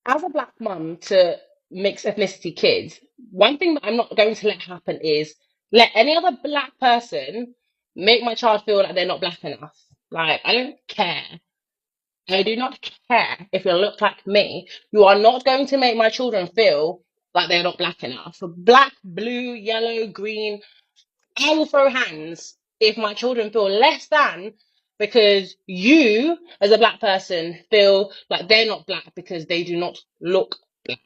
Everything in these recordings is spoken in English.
As a black mum to mixed ethnicity kids, one thing that I'm not going to let happen is let any other black person make my child feel like they're not black enough. Like, I don't care. I do not care if you look like me. You are not going to make my children feel like they're not black enough. Black, blue, yellow, green, I will throw hands if my children feel less than because you, as a black person, feel like they're not black because they do not look black.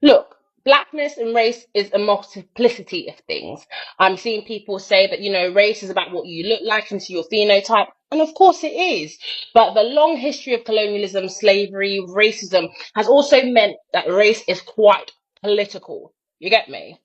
Look, blackness and race is a multiplicity of things. I'm seeing people say that, race is about what you look like and your phenotype. And of course it is. But the long history of colonialism, slavery, racism has also meant that race is quite political. You get me?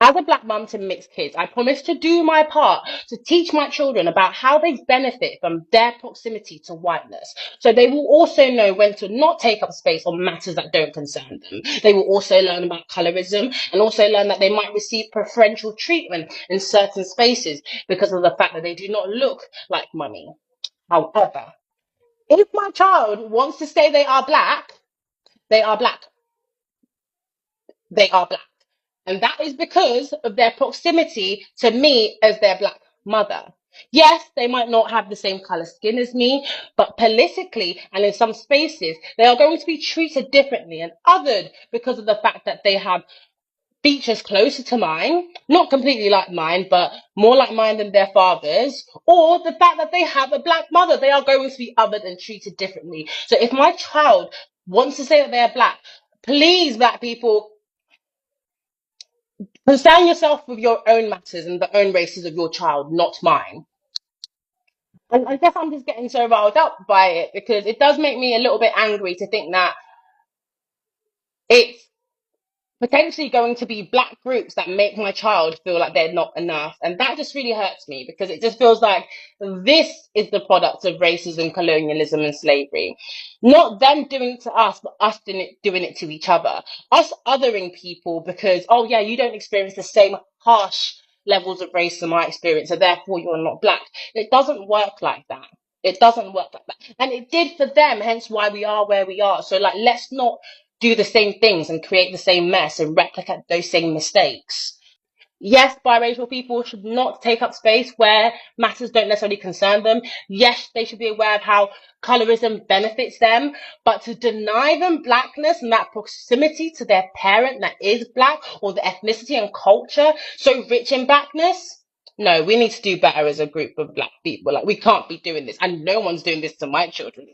As a black mum to mixed kids, I promise to do my part to teach my children about how they benefit from their proximity to whiteness. So they will also know when to not take up space on matters that don't concern them. They will also learn about colorism and also learn that they might receive preferential treatment in certain spaces because of the fact that they do not look like mummy. However, if my child wants to say they are black, they are black. They are black. And that is because of their proximity to me as their black mother. Yes, they might not have the same color skin as me, but politically and in some spaces, they are going to be treated differently and othered because of the fact that they have features closer to mine, not completely like mine, but more like mine than their fathers, or the fact that they have a black mother, they are going to be othered and treated differently. So if my child wants to say that they are black, please, black people, concern yourself with your own matters and the own races of your child, not mine. And I guess I'm just getting so riled up by it because it does make me a little bit angry to think that it's potentially going to be black groups that make my child feel like they're not enough. And that just really hurts me because it just feels like this is the product of racism, colonialism, and slavery. Not them doing it to us, but us doing it to each other. Us othering people because, oh yeah, you don't experience the same harsh levels of racism I experience, so therefore you're not black. It doesn't work like that. It doesn't work like that. And it did for them, hence why we are where we are. So like let's not do the same things and create the same mess and replicate those same mistakes. Yes, biracial people should not take up space where matters don't necessarily concern them. Yes, they should be aware of how colorism benefits them, but to deny them blackness and that proximity to their parent that is black or the ethnicity and culture so rich in blackness, no, we need to do better as a group of black people. Like, we can't be doing this, and no one's doing this to my children.